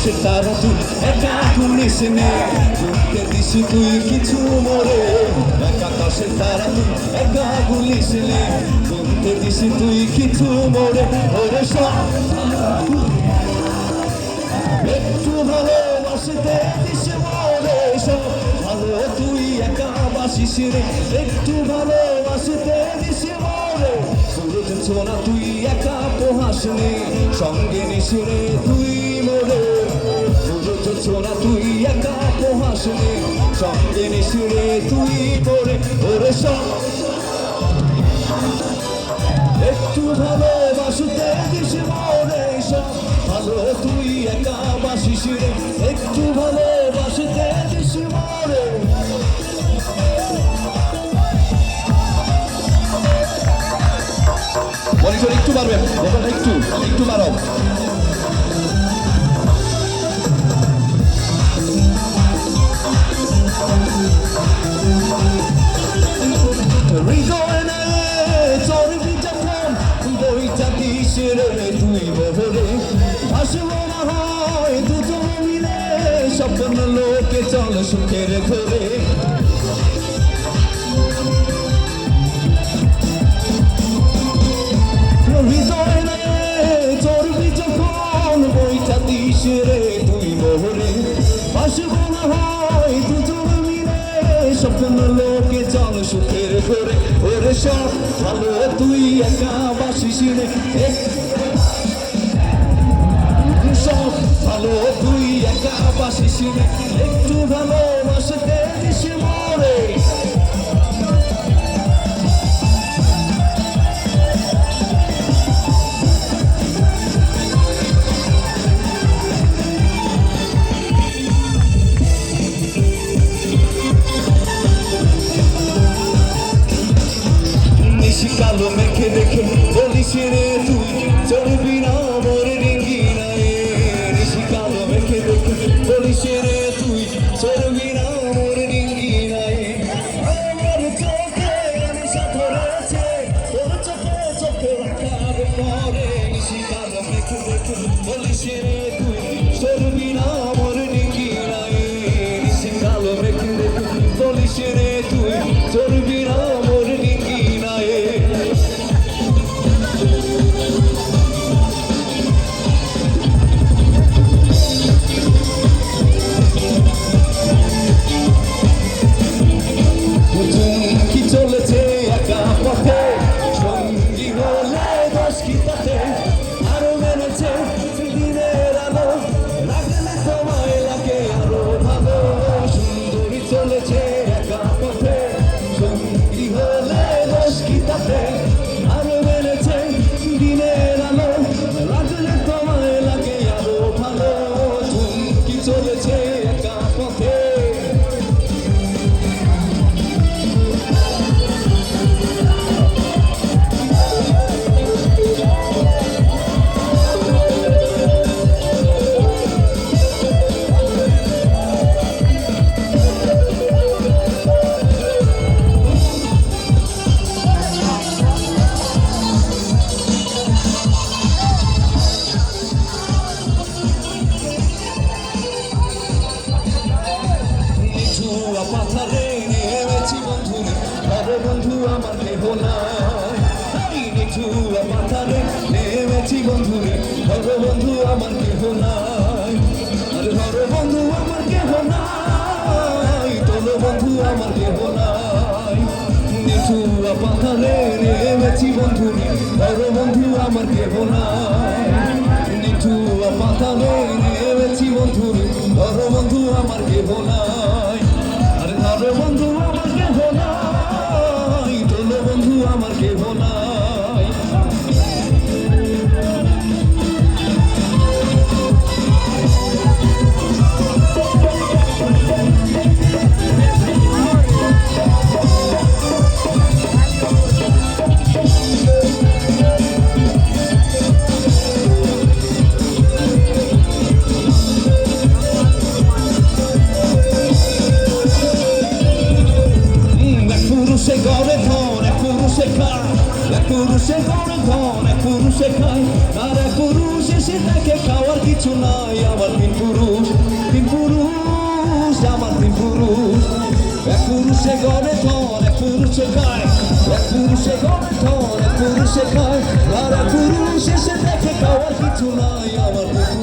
আকাশের তারা তুই একা গুলিস নে, বুকে দিস তুই কিছু মোরে। এক আকাশের তারা তুই একা গুলিস নে, বুকে দিস তুই কিছু মোরে। ওরে সব একটু ভালোবাসতে দিস মোরে, সব ভালো তুই একা বাসিস রে। একটু ভালোবাসতে দিস মোরে, সুরজ ছোনা তুই একা পোহাস নে, সঙ্গে নিস রে তুই মোরে। সুরজ ছোনা তুই একা পোহাস নে, সঙ্গে নিস রে তুই মোরে। ওরে সব একটু ভালোবাসতে দিস মোরে, সব ভালো তুই একা বাসিস রে। একটু ভালোবাসতে দিস মোরে। মনিটর একটু বাড়বে, ভোকালটা একটু বাড়াও। হৃদয় নে চর্বি যখন বইটা দিস রে তুই বহরে, ভাসবো না হয় দুজন মিলে, স্বপ্ন লোকে চল সুখের ঘরে। হৃদয় নে চর্বি যখন বইটা দিস রে তুই বহরে, ভাসবো না হয় দুজন মিলে, স্বপ্ন লোকে চল সুখের ঘরে। ওরে সব ভালো তুই একা বাসিস রে, সব ভালো তুই একা বাসিস রে। একটু ভালোবাসতে দিস মোরে। কালো মেখে দেখে বলিস রে তুই চলবি না মোর রিঙ্গি নাই। ঋষি কালো মেখে দেখে বলিস রে তুই চলবি না মোর রিঙ্গি নাই। আমার চোখে নেশা ধরেছে, তোর চোখে চোখে রাখার পরে। ঋষি কালো মেখে দেখে বলিস রে তুই চলবি না মোর রিঙ্গি নাই। ঋষি কালো মেখে দেখে বলিস রে তুই চলবি না মোর রিঙ্গি নাই। চলেছে একা পথে, সঙ্গী হলে দশ কি তাতে, আরো মেনেছে দিনের আলো, লাগলে সময় লাগে আরো ভালো। সুন্দরী চলেছে একা পথে, সঙ্গী হলে দশ কি তাতে, আরো মেনেছে দিনের আলো, লাগলে সময় লাগে আরো ভালো। চুমকি চলেছে একা পথে, পাথারে নেমেছি বন্ধু রে, আরে বন্ধু আমার কেহ নাই। নিঠুয়া পাথারে নেমেছি বন্ধু রে, আরে বন্ধু আমার কেহ নাই। আরে ধরো বন্ধু আমার কেহ নাই, তোলো বন্ধু আমার কেহ নাই। নিঠুয়া পাথারে নেমেছি বন্ধু রে, আরে বন্ধু আমার কেহ নাই। নিঠুয়া পাথারে নেমেছি বন্ধু রে, আরে বন্ধু আমার কেহ নাই। আরে বন্ধু আমার কেহ নাই, তোলো বন্ধু আমার কেহ নাই। পুরুষে গড়ে ধন, পুরুষে খায়, এক পুরুষে করে ধন, এক পুরুষে খায়, আর এক পুরুষ এসে দেখে খাওয়ার কিছু নাই। আমার তিন পুরুষ, তিন পুরুষ, আমার তিন পুরুষ। এক পুরুষে গড়ে ধন, এক পুরুষে খায়, এক পুরুষে গড়ে ধন, এক পুরুষে খায়, আর এক পুরুষ এসে দেখে খাওয়ার কিছু নাই। আমার তিন